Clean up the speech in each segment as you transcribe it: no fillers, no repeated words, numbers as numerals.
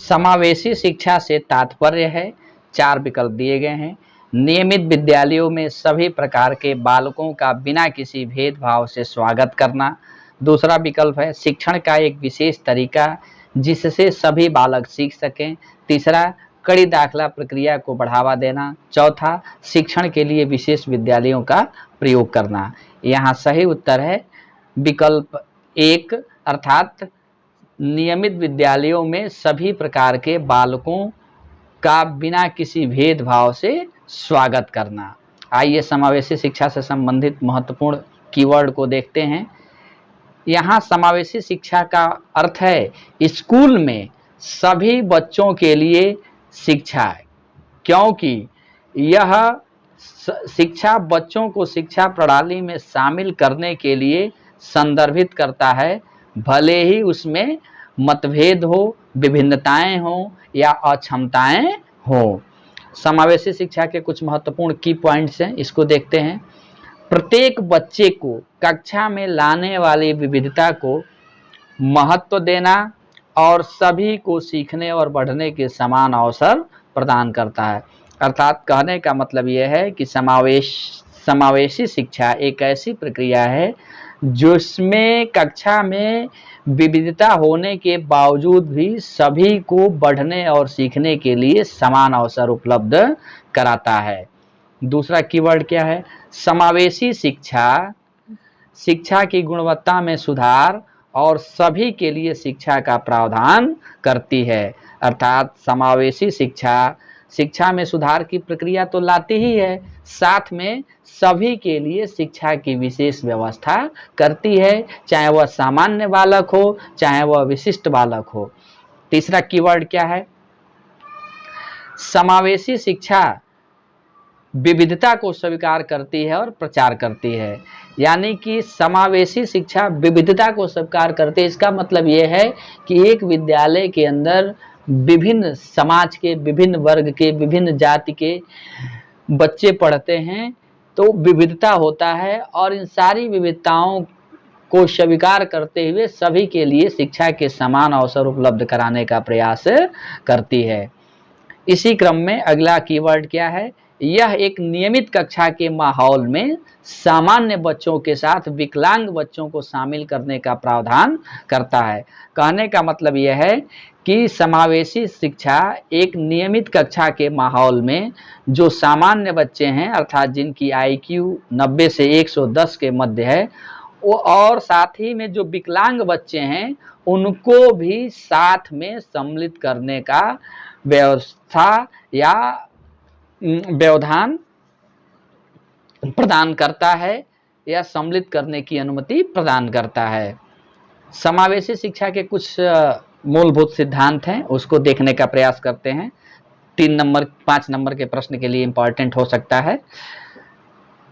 समावेशी शिक्षा से तात्पर्य है, 4 विकल्प दिए गए हैं। नियमित विद्यालयों में सभी प्रकार के बालकों का बिना किसी भेदभाव से स्वागत करना। दूसरा विकल्प है शिक्षण का एक विशेष तरीका जिससे सभी बालक सीख सकें। तीसरा, कड़ी दाखिला प्रक्रिया को बढ़ावा देना। चौथा, शिक्षण के लिए विशेष विद्यालयों का प्रयोग करना। यहाँ सही उत्तर है विकल्प 1, अर्थात नियमित विद्यालयों में सभी प्रकार के बालकों का बिना किसी भेदभाव से स्वागत करना। आइए समावेशी शिक्षा से संबंधित महत्वपूर्ण कीवर्ड को देखते हैं। यहाँ समावेशी शिक्षा का अर्थ है स्कूल में सभी बच्चों के लिए शिक्षा है, क्योंकि यह शिक्षा बच्चों को शिक्षा प्रणाली में शामिल करने के लिए संदर्भित करता है, भले ही उसमें मतभेद हो, विभिन्नताएं हो या अक्षमताएं हो। समावेशी शिक्षा के कुछ महत्वपूर्ण की पॉइंट्स हैं, इसको देखते हैं। प्रत्येक बच्चे को कक्षा में लाने वाली विविधता को महत्व देना और सभी को सीखने और बढ़ने के समान अवसर प्रदान करता है। अर्थात कहने का मतलब यह है कि समावेशी शिक्षा एक ऐसी प्रक्रिया है जिसमें कक्षा में विविधता होने के बावजूद भी सभी को बढ़ने और सीखने के लिए समान अवसर उपलब्ध कराता है। दूसरा कीवर्ड क्या है? समावेशी शिक्षा शिक्षा की गुणवत्ता में सुधार और सभी के लिए शिक्षा का प्रावधान करती है। अर्थात समावेशी शिक्षा में सुधार की प्रक्रिया तो लाती ही है, साथ में सभी के लिए शिक्षा की विशेष व्यवस्था करती है, चाहे वह सामान्य बालक हो चाहे वह विशिष्ट बालक हो। तीसरा कीवर्ड क्या है? समावेशी शिक्षा विविधता को स्वीकार करती है और प्रचार करती है। यानी कि समावेशी शिक्षा विविधता को स्वीकार करती है। इसका मतलब यह है कि एक विद्यालय के अंदर विभिन्न समाज के, विभिन्न वर्ग के, विभिन्न जाति के बच्चे पढ़ते हैं, तो विविधता होता है और इन सारी विविधताओं को स्वीकार करते हुए सभी के लिए शिक्षा के समान अवसर उपलब्ध कराने का प्रयास करती है। इसी क्रम में अगला कीवर्ड क्या है? यह एक नियमित कक्षा के माहौल में सामान्य बच्चों के साथ विकलांग बच्चों को शामिल करने का प्रावधान करता है। कहने का मतलब यह है कि समावेशी शिक्षा एक नियमित कक्षा के माहौल में जो सामान्य बच्चे हैं, अर्थात जिनकी IQ 90 से 110 के मध्य है, वो और साथ ही में जो विकलांग बच्चे हैं उनको भी साथ में सम्मिलित करने का व्यवस्था या व्यवधान प्रदान करता है या सम्मिलित करने की अनुमति प्रदान करता है। समावेशी शिक्षा के कुछ मूलभूत सिद्धांत हैं, उसको देखने का प्रयास करते हैं। 5 नंबर के प्रश्न के लिए इंपॉर्टेंट हो सकता है।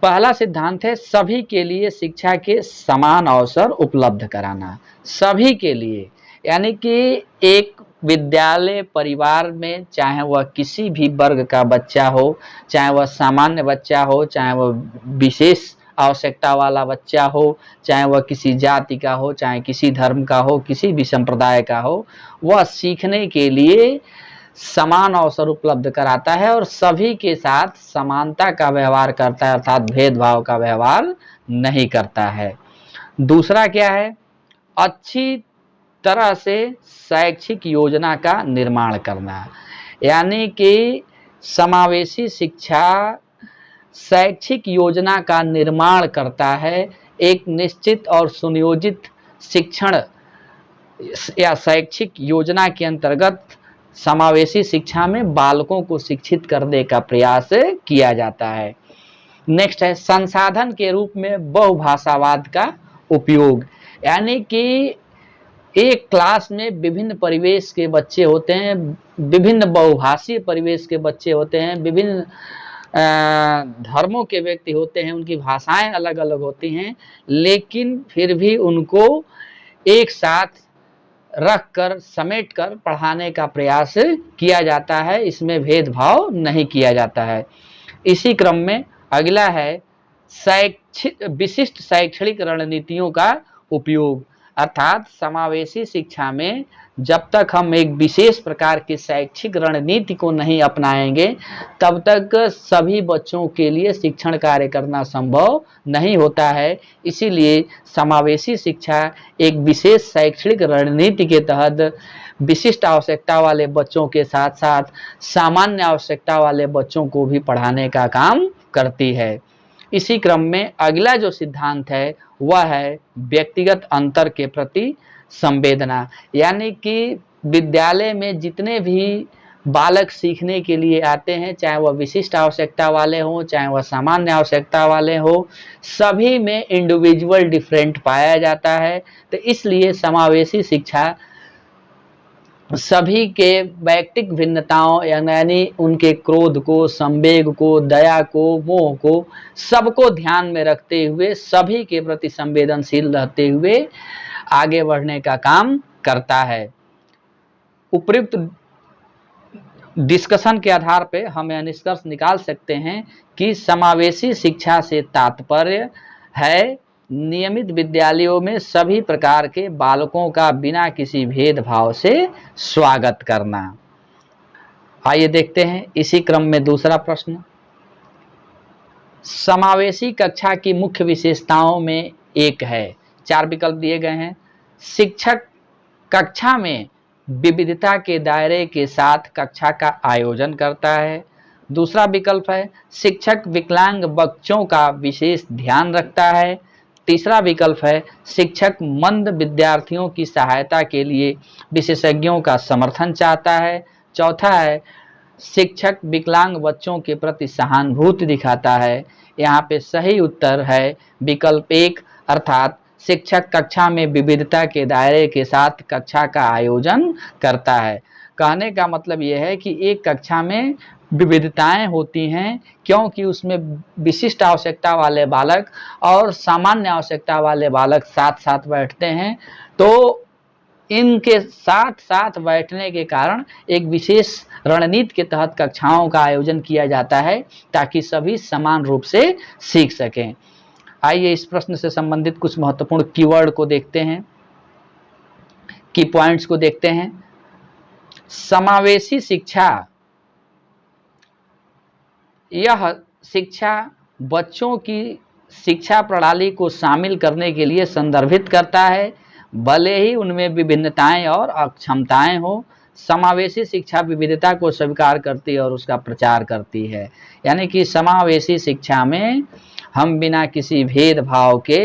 पहला सिद्धांत है सभी के लिए शिक्षा के समान अवसर उपलब्ध कराना। सभी के लिए, यानी कि एक विद्यालय परिवार में चाहे वह किसी भी वर्ग का बच्चा हो, चाहे वह सामान्य बच्चा हो, चाहे वह विशेष आवश्यकता वाला बच्चा हो, चाहे वह किसी जाति का हो, चाहे किसी धर्म का हो, किसी भी संप्रदाय का हो, वह सीखने के लिए समान अवसर उपलब्ध कराता है और सभी के साथ समानता का व्यवहार करता है, अर्थात भेदभाव का व्यवहार नहीं करता है। दूसरा क्या है? अच्छी तरह से शैक्षिक योजना का निर्माण करना। यानी कि समावेशी शिक्षा शैक्षिक योजना का निर्माण करता है। एक निश्चित और सुनियोजित शिक्षण या शैक्षिक योजना के अंतर्गत समावेशी शिक्षा में बालकों को शिक्षित करने का प्रयास किया जाता है। नेक्स्ट है संसाधन के रूप में बहुभाषावाद का उपयोग। यानी कि एक क्लास में विभिन्न परिवेश के बच्चे होते हैं, विभिन्न बहुभाषीय परिवेश के बच्चे होते हैं, विभिन्न धर्मों के व्यक्ति होते हैं, उनकी भाषाएं अलग अलग होती हैं, लेकिन फिर भी उनको एक साथ रखकर समेटकर पढ़ाने का प्रयास किया जाता है। इसमें भेदभाव नहीं किया जाता है। इसी क्रम में अगला है विशिष्ट शैक्षणिक रणनीतियों का उपयोग। अर्थात समावेशी शिक्षा में जब तक हम एक विशेष प्रकार की शैक्षिक रणनीति को नहीं अपनाएंगे तब तक सभी बच्चों के लिए शिक्षण कार्य करना संभव नहीं होता है। इसीलिए समावेशी शिक्षा एक विशेष शैक्षणिक रणनीति के तहत विशिष्ट आवश्यकता वाले बच्चों के साथ साथ सामान्य आवश्यकता वाले बच्चों को भी पढ़ाने का काम करती है। इसी क्रम में अगला जो सिद्धांत है वह है व्यक्तिगत अंतर के प्रति संवेदना। यानी कि विद्यालय में जितने भी बालक सीखने के लिए आते हैं, चाहे वह विशिष्ट आवश्यकता वाले हों चाहे वह सामान्य आवश्यकता वाले हो, सभी में इंडिविजुअल डिफरेंट पाया जाता है। तो इसलिए समावेशी शिक्षा सभी के वैयक्तिक भिन्नताओं यानी उनके क्रोध को, संवेग को, दया को, मोह को, सबको ध्यान में रखते हुए सभी के प्रति संवेदनशील रहते हुए आगे बढ़ने का काम करता है। उपयुक्त डिस्कशन के आधार पर हम यह निष्कर्ष निकाल सकते हैं कि समावेशी शिक्षा से तात्पर्य है नियमित विद्यालयों में सभी प्रकार के बालकों का बिना किसी भेदभाव से स्वागत करना। आइए देखते हैं इसी क्रम में दूसरा प्रश्न। समावेशी कक्षा की मुख्य विशेषताओं में एक है, 4 विकल्प दिए गए हैं। शिक्षक कक्षा में विविधता के दायरे के साथ कक्षा का आयोजन करता है। दूसरा विकल्प है शिक्षक विकलांग बच्चों का विशेष ध्यान रखता है। तीसरा विकल्प है शिक्षक मंद विद्यार्थियों की सहायता के लिए विशेषज्ञों का समर्थन चाहता है। चौथा है शिक्षक विकलांग बच्चों के प्रति सहानुभूति दिखाता है। यहाँ पे सही उत्तर है विकल्प 1, अर्थात शिक्षक कक्षा में विविधता के दायरे के साथ कक्षा का आयोजन करता है। कहने का मतलब यह है कि एक कक्षा में विविधताएं होती हैं क्योंकि उसमें विशिष्ट आवश्यकता वाले बालक और सामान्य आवश्यकता वाले बालक साथ साथ बैठते हैं। तो इनके साथ साथ बैठने के कारण एक विशेष रणनीति के तहत कक्षाओं का आयोजन किया जाता है ताकि सभी समान रूप से सीख सकें। आइए इस प्रश्न से संबंधित कुछ महत्वपूर्ण कीवर्ड को देखते हैं, की पॉइंट्स को देखते हैं। समावेशी शिक्षा, यह शिक्षा बच्चों की शिक्षा प्रणाली को शामिल करने के लिए संदर्भित करता है, भले ही उनमें विभिन्नताएं और अक्षमताएं हो। समावेशी शिक्षा विविधता को स्वीकार करती है और उसका प्रचार करती है। यानी कि समावेशी शिक्षा में हम बिना किसी भेदभाव के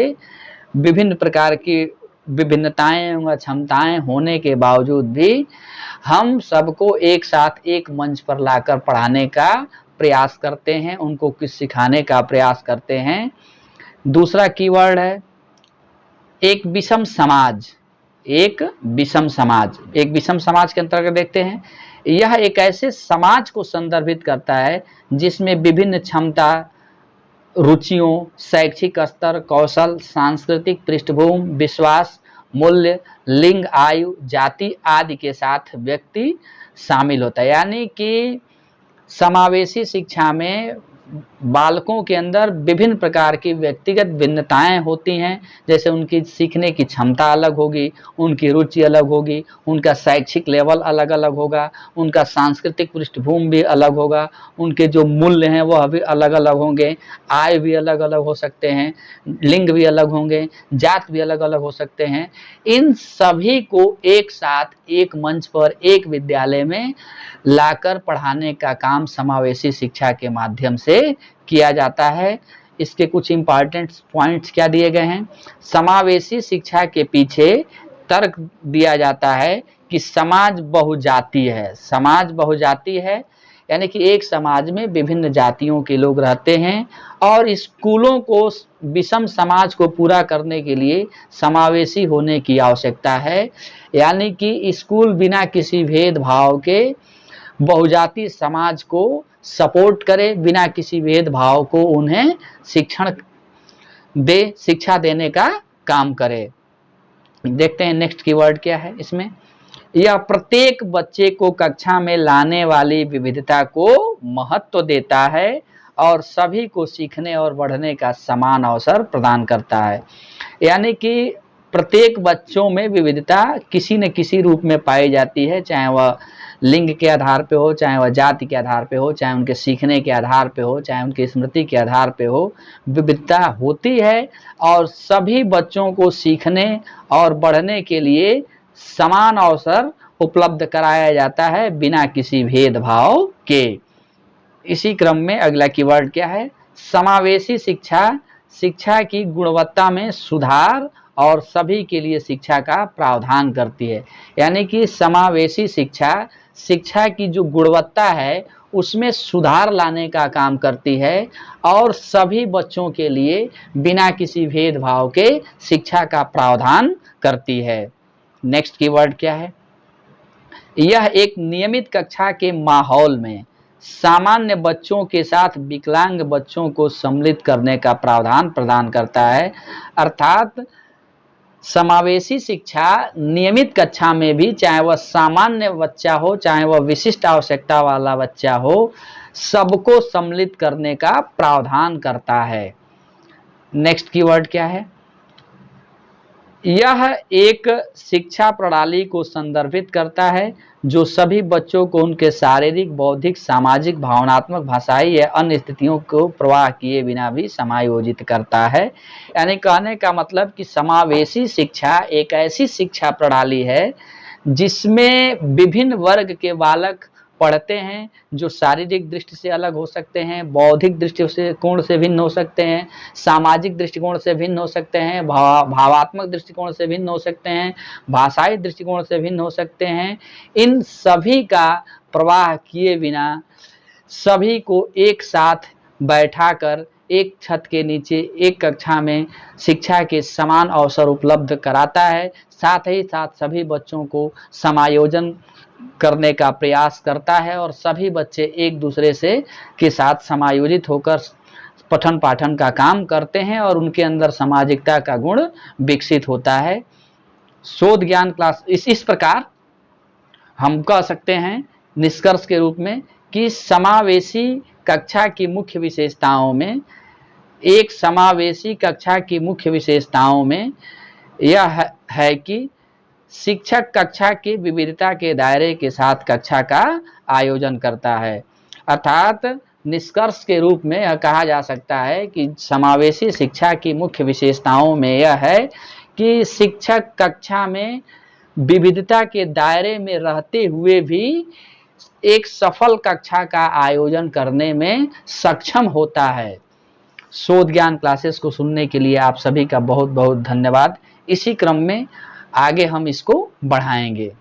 विभिन्न प्रकार की विभिन्नताएं एवं क्षमताएं होने के बावजूद भी हम सबको एक साथ एक मंच पर लाकर पढ़ाने का प्रयास करते हैं, उनको कुछ सिखाने का प्रयास करते हैं। दूसरा कीवर्ड है एक विषम समाज। एक विषम समाज, एक विषम समाज के अंतर्गत देखते हैं, यह एक ऐसे समाज को संदर्भित करता है जिसमें विभिन्न क्षमता, रुचियों, शैक्षिक स्तर, कौशल, सांस्कृतिक पृष्ठभूमि, विश्वास, मूल्य, लिंग, आयु, जाति आदि के साथ व्यक्ति शामिल होता है। यानी कि समावेशी शिक्षा में बालकों के अंदर विभिन्न प्रकार की व्यक्तिगत भिन्नताएं होती हैं, जैसे उनकी सीखने की क्षमता अलग होगी, उनकी रुचि अलग होगी, उनका शैक्षिक लेवल अलग अलग होगा, उनका सांस्कृतिक पृष्ठभूमि भी अलग होगा, उनके जो मूल्य हैं वह भी अलग अलग होंगे, आय भी अलग अलग हो सकते हैं, लिंग भी अलग होंगे, जात भी अलग अलग हो सकते हैं। इन सभी को एक साथ एक मंच पर एक विद्यालय में लाकर पढ़ाने का काम समावेशी शिक्षा के माध्यम से किया जाता है। इसके कुछ इंपॉर्टेंट पॉइंट्स क्या दिए गए हैं। समावेशी शिक्षा के पीछे तर्क दिया जाता है कि समाज बहुजातीय है। समाज बहुजातीय है यानी कि एक समाज में विभिन्न जातियों के लोग रहते हैं और स्कूलों को विषम समाज को पूरा करने के लिए समावेशी होने की आवश्यकता है। यानी कि स्कूल बिना किसी भेदभाव के बहुजातीय समाज को सपोर्ट करे, बिना किसी भेदभाव को उन्हें शिक्षा देने का काम करे। देखते हैं नेक्स्ट कीवर्ड क्या है इसमें। यह प्रत्येक बच्चे को कक्षा में लाने वाली विविधता को महत्व देता है और सभी को सीखने और बढ़ने का समान अवसर प्रदान करता है। यानी कि प्रत्येक बच्चों में विविधता किसी न किसी रूप में पाई जाती है, चाहे वह लिंग के आधार पे हो, चाहे वह जाति के आधार पे हो, चाहे उनके सीखने के आधार पे हो, चाहे उनकी स्मृति के आधार पे हो, विविधता होती है। और सभी बच्चों को सीखने और बढ़ने के लिए समान अवसर उपलब्ध कराया जाता है बिना किसी भेदभाव के। इसी क्रम में अगला कीवर्ड क्या है? समावेशी शिक्षा। शिक्षा की गुणवत्ता में सुधार और सभी के लिए शिक्षा का प्रावधान करती है। यानी कि समावेशी शिक्षा शिक्षा की जो गुणवत्ता है उसमें सुधार लाने का काम करती है और सभी बच्चों के लिए बिना किसी भेदभाव के शिक्षा का प्रावधान करती है। नेक्स्ट कीवर्ड क्या है? यह एक नियमित कक्षा के माहौल में सामान्य बच्चों के साथ विकलांग बच्चों को सम्मिलित करने का प्रावधान प्रदान करता है। अर्थात समावेशी शिक्षा नियमित कक्षा में भी, चाहे वह सामान्य बच्चा हो चाहे वह विशिष्ट आवश्यकता वाला बच्चा हो, सबको सम्मिलित करने का प्रावधान करता है। नेक्स्ट कीवर्ड क्या है? यह एक शिक्षा प्रणाली को संदर्भित करता है जो सभी बच्चों को उनके शारीरिक, बौद्धिक, सामाजिक, भावनात्मक, भाषाई या अन्य स्थितियों को प्रवाह किए बिना भी समायोजित करता है। यानी कहने का मतलब कि समावेशी शिक्षा एक ऐसी शिक्षा प्रणाली है जिसमें विभिन्न वर्ग के बालक पढ़ते हैं, जो शारीरिक दृष्टि से अलग हो सकते हैं, बौद्धिक दृष्टिकोण से भिन्न हो सकते हैं, सामाजिक दृष्टिकोण से भिन्न हो सकते हैं, भावात्मक दृष्टिकोण से भिन्न हो सकते हैं, भाषाई दृष्टिकोण से भिन्न हो सकते हैं। इन सभी का प्रवाह किए बिना सभी को एक साथ बैठाकर एक छत के नीचे एक कक्षा में शिक्षा के समान अवसर उपलब्ध कराता है। साथ ही साथ सभी बच्चों को समायोजन करने का प्रयास करता है और सभी बच्चे एक दूसरे से के साथ समायोजित होकर पठन पाठन का काम करते हैं और उनके अंदर सामाजिकता का गुण विकसित होता है। शोध ज्ञान क्लास इस प्रकार हम कह सकते हैं निष्कर्ष के रूप में कि समावेशी कक्षा की मुख्य विशेषताओं में, एक समावेशी कक्षा की मुख्य विशेषताओं में यह है कि शिक्षक कक्षा की विविधता के दायरे के साथ कक्षा का आयोजन करता है। अर्थात निष्कर्ष के रूप में यह कहा जा सकता है कि समावेशी शिक्षा की मुख्य विशेषताओं में यह है कि शिक्षक कक्षा में विविधता के दायरे में रहते हुए भी एक सफल कक्षा का आयोजन करने में सक्षम होता है। शोध ज्ञान क्लासेस को सुनने के लिए आप सभी का बहुत बहुत धन्यवाद। इसी क्रम में आगे हम इसको बढ़ाएंगे।